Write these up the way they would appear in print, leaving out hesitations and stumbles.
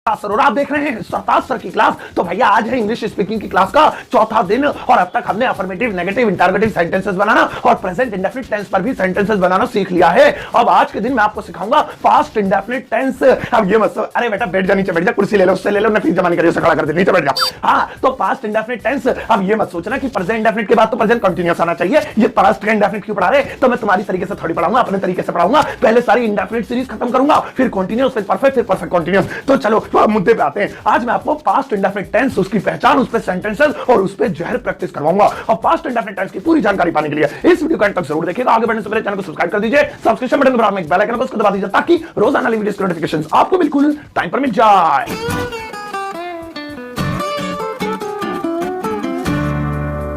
Sir और आप देख रहे हैं सरताज सर की क्लास। तो भैया आज है इंग्लिश स्पीकिंग की क्लास का चौथा दिन और अब तक हमने अफर्मेटिव, नेगेटिव, इंटरोगेटिव सेंटेंसेस बनाना और प्रेजेंट इंडेफिनिट टेंस पर भी सेंटेंसेस बनाना सीख लिया है। अब आज के दिन मैं आपको सिखाऊंगा पास्ट इंडेफिनिट टेंस। अब ये मत अरे बेटा बैठ जा, नीचे बैठ जा, कुर्सी ले लो, उससे ले लो, ना फीस जमा नहीं करिए, खड़ा कर दे, नीचे बैठ जा। हाँ, तो पास्ट इंडेफिनिट टेंस। अब ये मत सोचना कि प्रेजेंट इंडेफिनिट के बाद तो प्रेजेंट कंटीन्यूअस आना चाहिए। ये पास्ट का इंडेफिनिट क्यों पढ़ा रहे? तो मैं तुम्हारी तरीके से थोड़ी पढ़ाऊंगा, अपने तरीके से पढ़ाऊंगा। पहले सारी इंडेफिनिट सीरीज खत्म करूंगा, फिर कंटीन्यूअस, फिर परफेक्ट, फिर परफेक्ट कंटीन्यूअस। तो चलो मुद्दे पे आते हैं। आज मैं आपको पास्ट इंडेफिनिट टेंस, उसकी पहचान, उस पे सेंटेंसेस और उस पे जहर प्रैक्टिस करवाऊंगा। और पास्ट इंडेफिनिट टेंस की पूरी जानकारी पाने के लिए इस वीडियो को अंत तक जरूर देखिएगा। आगे बढ़ने से पहले चैनल को सब्सक्राइब कर दीजिए, सब्सक्रिप्शन बटन दबा बेल आइकन को दबा दीजिए ताकि रोजाना वीडियोस की नोटिफिकेशंस आपको बिल्कुल टाइम पर मिल जाए।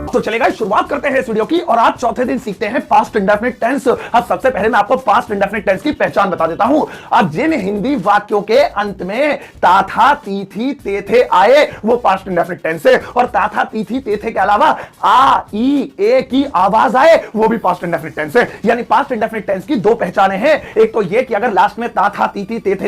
तो चलेगा, शुरुआत करते हैं इस वीडियो की और आज चौथे दिन सीखते हैं पास्ट इंडेफिनिट टेंस। अब सबसे पहले मैं आपको पास्ट इंडेफिनिट टेंस की पहचान बता देता हूं। अब जिन हिंदी वाक्यों के अंत में ता था, ती थी, ते थे आए, वो पास्ट इंडेफिनिट टेंस है। और ता था, ती थी, ते थे के अलावा आ, ई, ए की आवाज आए, वो भी पास्ट इंडेफिनिट टेंस है। यानी पास्ट इंडेफिनिट टेंस की दो पहचानें हैं। एक तो ये कि अगर लास्ट में ता था, ती थी, ते थे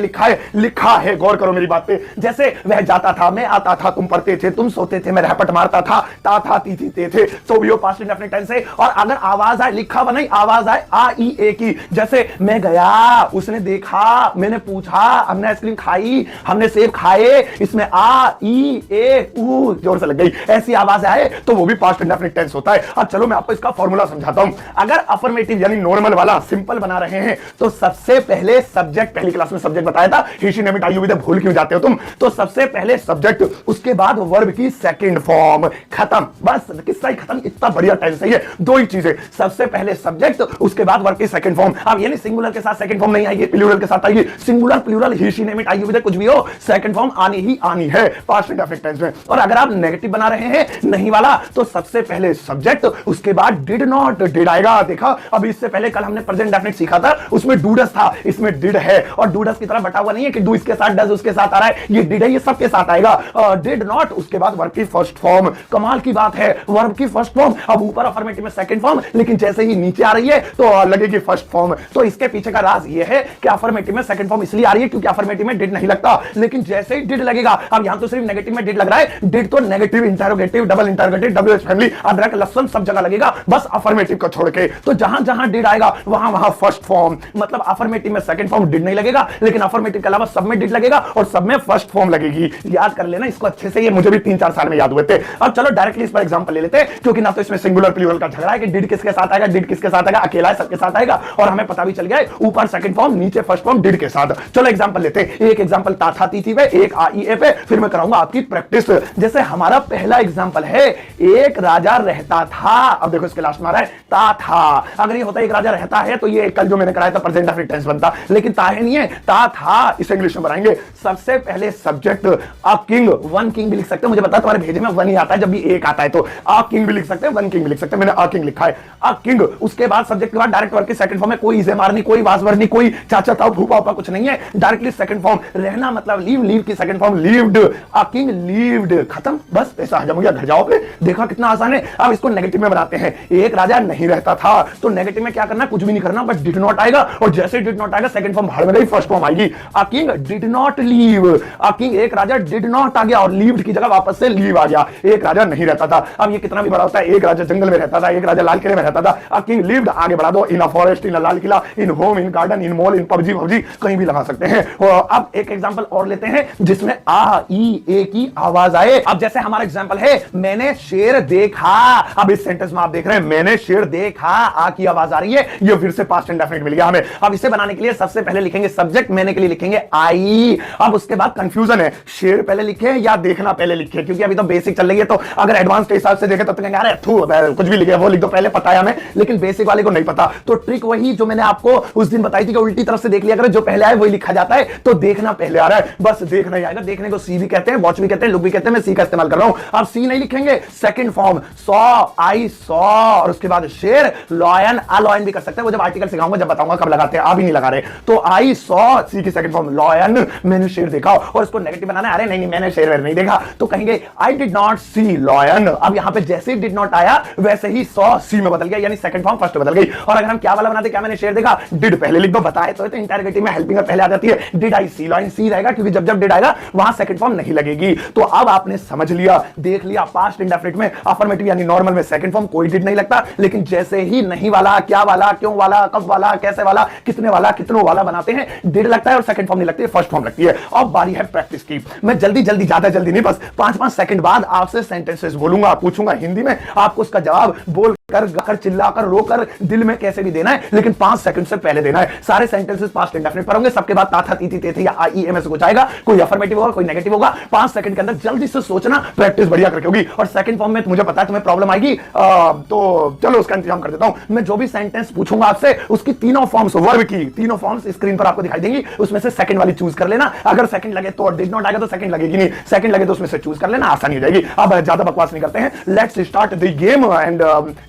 लिखा है, गौर करो मेरी बात पे। जैसे वह जाता था, मैं आता था, तुम पढ़ते थे, तुम सोते थे, मैं रैपट मारता था, ता था, ती थी, ते थे, तो वो पास्ट इंडेफिनिट टेंस है। और अगर आवाज आए, लिखा हुआ नहीं, आवाज आए आ, ई, ए की, जैसे मैं गया, उसने देखा, मैंने पूछा, हमने आइसक्रीम खाई, हमने सेब खाए, इसमें आ, ई, ए, ऊ जोर से लग गई, ऐसी आवाज आए तो वो भी पास्ट इंडेफिनिट टेंस होता है। अब चलो मैं आपको इसका फॉर्मूला समझाता हूं। अगर अफर्मेटिव यानी नॉर्मल वाला सिंपल बना रहे हैं तो सबसे पहले सब्जेक्ट, पहली क्लास में सब्जेक्ट बताया था, he name it I you with, भूल क्यों जाते हो तुम? तो सबसे पहले सब्जेक्ट, उसके बाद वर्ब की सेकंड फॉर्म, खत्म। बस किस्सा ही खत्म। इतना बढ़िया टेंस है ये। दो ही चीजें, सबसे पहले सब्जेक्ट, उसके बाद वर्ब की सेकंड फॉर्म। अब ये नहीं सिंगुलर के साथ सेकंड फॉर्म नहीं आएगी, प्लूरल के साथ आएगी। Singular, plural, he she name it I you with, कुछ भी हो, सेकंड फॉर्म आनी ही आनी है पास्ट इंडेफिनिट टेंस में। और अगर आप नेगेटिव बना रहे हैं, नहीं वाला, तो सबसे पहले सब्जेक्ट, उसके बाद डिड नॉट, डिड आएगा। देखा, अब इससे पहले कल हमने प्रेजेंट इंडेफिनिट सीखा था, उसमें डूडस था, इसमें डिड है। और डूडस की तरह बटा हुआ नहीं है कि डू इसके साथ, डज उसके साथ आ रहा है, ये डिड है, ये सबके साथ आएगा। डिड नॉट, उसके बाद वर्ब की फर्स्ट फॉर्म। कमाल की बात है, वर्ब की फर्स्ट फॉर्म। अब ऊपर अफर्मेटिव में सेकंड फॉर्म, लेकिन जैसे ही नीचे आ रही है तो लगेगी फर्स्ट फॉर्म। तो इसके पीछे का राज ये है कि अफर्मेटिव में सेकंड फॉर्म इसलिए आ रही है क्योंकि अफर्मेटिव में डिड नहीं लगता, लेकिन जैसे ही डिड लगेगा, अब यहां तो सिर्फ नेगेटिव में डिड लग रहा है, डिड तो negative, interrogative, double interrogative, WH family, अदरक, लहसुन सब जगह लगेगा, बस अफर्मेटिव को छोड़ के। तो जहां जहां डिड आएगा वहां वहां फर्स्ट फॉर्म। मतलब अफर्मेटिव में सेकंड फॉर्म डिड नहीं लगेगा, लेकिन अफर्मेटिव के अलावा सब में डिड लगेगा और सब में फर्स्ट फॉर्म लगेगी। याद कर लेना इसको अच्छे से, ये मुझे भी 3-4 साल में याद हुए थे। अब चलो डायरेक्टली इस पर एग्जांपल ले लेते हैं, क्योंकि ना तो इसमें सिंगुलर प्लूरल का झगड़ा है कि डिड किसके साथ आएगा, डिड किसके साथ आएगा, अकेला है सबके साथ आएगा, और हमें पता भी चल गया है ऊपर सेकंड फॉर्म, नीचे फर्स्ट फॉर्म डिड के साथ। चलो एग्जांपल लेते हैं। एक एग्जांपल ता था, ती थी पे, एक आ, ई, ए पे, फिर मैं कराऊंगा आपकी प्रैक्टिस। जैसे हमारा पहला एग्जांपल है, एक राजा रहता था। अब देखो इसके लास्ट में आ रहा है ता था। अगर ये होता एक राजा रहता है तो ये कल जो मैंने कराया था प्रेजेंट इंडेफिनिट टेंस बनता, लेकिन ता है नहीं है, ता था। इसे इंग्लिश में बनाएंगे। सबसे पहले subject, a king, one king भी लिख सकते हो, मुझे पता तुम्हारे भेजे में वन ही आता है जब भी एक आता है, तो अ किंग भी लिख सकते हैं, वन किंग भी लिख सकते हैं, मैंने अ किंग लिखा है, अ किंग। उसके बाद सब्जेक्ट के बाद डायरेक्ट वर्ब की सेकंड फॉर्म में कोई इसे मारनी, कोई वासवर नहीं, कोई चाचा ताऊ फूफा उपा कुछ नहीं है, डायरेक्टली सेकंड फॉर्म। रहना मतलब लीव, लीव की second form lived, a king lived, खत्म। बस ऐसा हजम हो गया, घर जाओ पे। देखा कितना आसान है। अब इसको नेगेटिव में बनाते हैं। एक राजा नहीं रहता था, तो नेगेटिव में क्या करना, कुछ भी नहीं करना, बस डिड नॉट आएगा, और जैसे डिड नॉट आएगा सेकंड फॉर्म भाड़ में गई, फर्स्ट फॉर्म आएगी, a king did not leave. A king, एक राजा डिड नॉट आ गया और लीव्ड की जगह वापस से लीव आ गया। एक राजा नहीं रहता था। अब ये कितना भी बड़ा होता है, एक राजा जंगल में रहता था, एक राजा लाल किले में रहता था, अ किंग लिव्ड, आगे बढ़ा दो, in a forest, in a Lal Qila, in home, in garden, in mall, in PUBG, कहीं भी लगा सकते हैं। अब एक एग्जांपल और लेते हैं जिसमें आ, ई, ए की आवाज आए। अब जैसे हमारा एग्जांपल है, मैंने शेर देखा। अब इस सेंटेंस में आप देख रहे हैं मैंने शेर देखा, आ की आवाज आ रही है, ये फिर से पास्ट इंडेफिनिट मिल गया हमें। अब इसे बनाने के लिए सबसे पहले लिखेंगे सब्जेक्ट, मैंने के लिए लिखेंगे आई। अब उसके बाद कंफ्यूजन है, शेर पहले लिखे या देखना पहले लिखे, क्योंकि अभी तो बेसिक चल रही है, तो अगर एडवांस के हिसाब से देखें तो कहेंगे अरे कुछ भी लिखे, वो लिख दो, पहले पता है हमें, लेकिन बेसिक वाले को नहीं पता। तो ट्रिक वही जो मैंने आपको उस दिन बताई थी कि उल्टी तरफ से देख लिया करो, जो पहले आए वही लिखा जाता है, तो देखना पहले आ रहा है, बस देखना ही आएगा। देखने को सी भी कहते हैं, वॉच भी कहते हैं, लुक भी कहते हैं, मैं सी का इस्तेमाल कर रहा हूं। अब सी नहीं लिखेंगे, second form saw, I saw, और उसके बाद शेर, लॉयन, आ लॉयन भी कर सकते हैं, वो जब आर्टिकल सिखाऊंगा जब बताऊंगा कब लगाते हैं, आ भी नहीं लगा रहे। तो आई सॉ, सी की सेकंड फॉर्म लॉयन, मैंने शेर देखा, और इसको नेगेटिव बनाना है, अरे नहीं मैंने शेर नहीं देखा, तो कहेंगे I did not see lion. अब यहां पे जैसे डिड नॉट आया वैसे ही सॉ सी में बदल गया, यानी सेकंड फॉर्म फर्स्ट में बदल गई। और अगर हम क्या वाला बनाते, क्या मैंने शेयर देखा, डिड पहले लिख दो, बताए तो इंटरोगेटिव में हेल्पिंग पहले आ जाती है, डिड आई सी, लाइन सी रहेगा क्योंकि जब जब डिड आएगा वहां सेकंड फॉर्म नहीं लगेगी। तो अब आपने समझ लिया, देख लिया, पास्ट इंडेफिनिट में अफर्मेटिव यानी नॉर्मल में सेकंड फॉर्म कोई डिड नहीं लगता, लेकिन जैसे ही नहीं वाला, क्या वाला, क्यों वाला, कब वाला, कैसे वाला, कितने वाला, कितनों वाला बनाते हैं, डिड लगता है और सेकंड फॉर्म नहीं लगती है, फर्स्ट फॉर्म लगती है। अब बारी है प्रैक्टिस की। मैं जल्दी जल्दी, ज्यादा जल्दी नहीं, बस 5-5 सेकंड बाद आपसे सेंटेंसेस बोलूंगा, पूछूंगा हिंदी में, आपको उसका जवाब बोल कर, गाकर, चिल्लाकर, रोकर, दिल में कैसे भी देना है, लेकिन 5 सेकंड से पहले देना है। सारे सेंटेंसेस पास्ट इंडेफिनिट पर होंगे, सबके बाद ताथा, तीती, तेथे या आई में से कुछ आएगा, कोई अफर्मेटिव होगा, कोई नेगेटिव होगा। 5 सेकंड के अंदर जल्दी से सोचना, प्रैक्टिस बढ़िया करके होगी। और सेकंड फॉर्म में मुझे पता है तुम्हें प्रॉब्लम आएगी, तो चलो उसका इंतजाम कर देता हूं। मैं जो भी सेंटेंस पूछूंगा आपसे, उसकी तीनों फॉर्म्स, वर्ब की तीनों फॉर्म्स स्क्रीन पर आपको दिखाई देंगी, उसमें से सेकंड वाली चूज कर लेना। अगर सेकंड लगे तो, डिड नॉट आएगा तो सेकंड लगेगी नहीं, सेकंड लगे तो उसमें से चूज कर लेना, आसानी हो जाएगी। अब ज्यादा बकवास नहीं करते हैं, let's start the game. And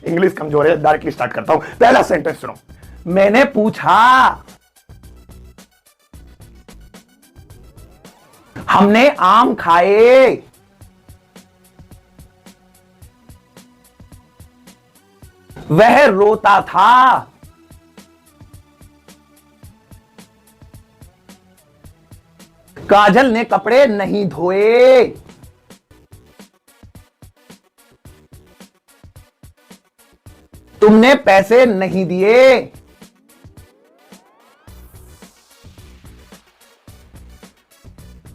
English कमजोर है, डायरेक्टली स्टार्ट करता हूं। पहला सेंटेंस सुनो। मैंने पूछा, हमने आम खाए, वह रोता था, काजल ने कपड़े नहीं धोए, तुमने पैसे नहीं दिए,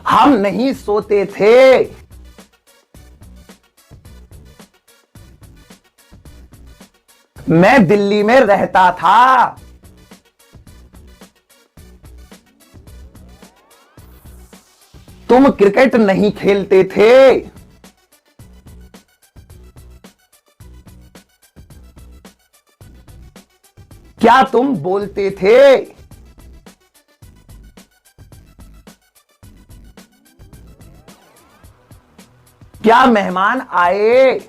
हम नहीं सोते थे, मैं दिल्ली में रहता था, तुम क्रिकेट नहीं खेलते थे, क्या तुम बोलते थे, क्या मेहमान आए,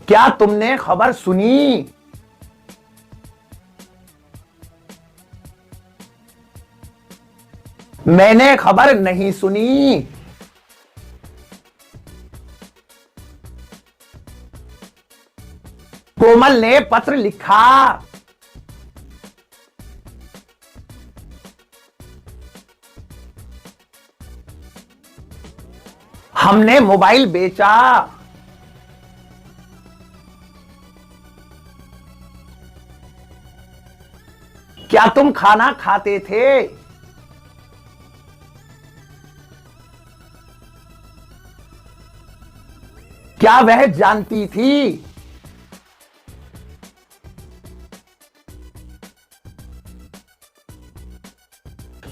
क्या तुमने खबर सुनी, मैंने खबर नहीं सुनी, कोमल ने पत्र लिखा, हमने मोबाइल बेचा, क्या तुम खाना खाते थे, क्या वह जानती थी,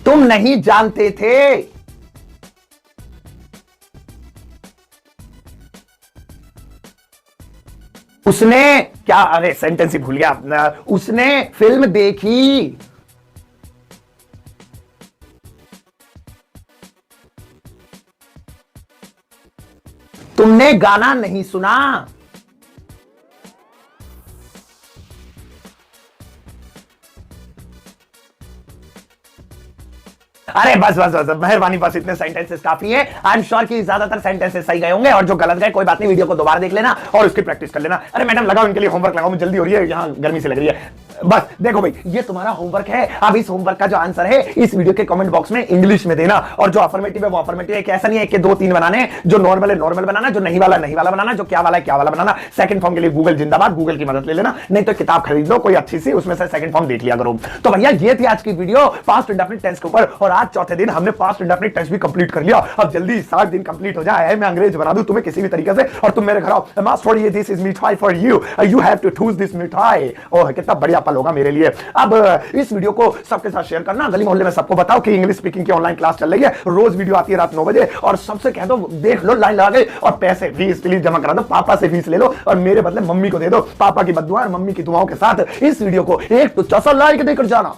तुम नहीं जानते थे, उसने क्या, अरे सेंटेंस ही भूल गया, उसने फिल्म देखी, तुमने गाना नहीं सुना, अरे बस बस बस मेहरबानी, बस इतने सेंटेंसेस काफी है। आई एम श्योर कि ज्यादातर सेंटेंसेस सही गए होंगे और जो गलत गए कोई बात नहीं, वीडियो को दोबारा देख लेना और उसकी प्रैक्टिस कर लेना। अरे मैडम लगाओ इनके लिए होमवर्क लगाओ, मुझे जल्दी हो रही है, यहाँ गर्मी से लग रही है। बस देखो भाई, ये तुम्हारा होमवर्क है। अब इस होमवर्क का जो आंसर है इस वीडियो के कमेंट बॉक्स में इंग्लिश में देना, और जो अफर्मेटिव है वो अफर्मेटिव है, ऐसा नहीं है कि 2-3 बनाने, जो नॉर्मल है नॉर्मल बनाना, जो नहीं वाला बनाना, जो क्या वाला है क्या वाला बनाना। सेकंड फॉर्म के लिए गूगल जिंदाबाद, गूगल की मदद ले लेना, नहीं तो किताब खरीद लो कोई अच्छी सी, उसमें से सेकंड फॉर्म देख लिया करो। तो भैया ये थी आज की वीडियो पास्ट इंडेफिनिट टेंस के ऊपर, और आज चौथे दिन हमने पास्ट इंडेफिनिट टेंस भी कंप्लीट कर लिया। अब जल्दी 60 दिन कंप्लीट हो जाए, मैं अंग्रेज बना दूं तुम्हें किसी भी तरीके से, और तुम मेरे घर आओ। मास्टर ये this is mithai for you, you have to choose this mithai. Oh कितना बढ़िया पल होगा मेरे लिए। अब इस वीडियो को सबके साथ शेयर करना, गली मोहल्ले में सबको बताओ कि इंग्लिश स्पीकिंग की ऑनलाइन क्लास चल रही है, रोज वीडियो आती है रात 9 बजे, और सबसे कह दो देख लो, लाइन लगा के, और पैसे फीस प्लीज जमा करा दो, पापा से फीस ले लो और मेरे बदले मम्मी को दे दो। पापा की बद्दुआ और मम्मी की दुआओं के साथ इस वीडियो को एक तो 400 लाइक देकर जाना।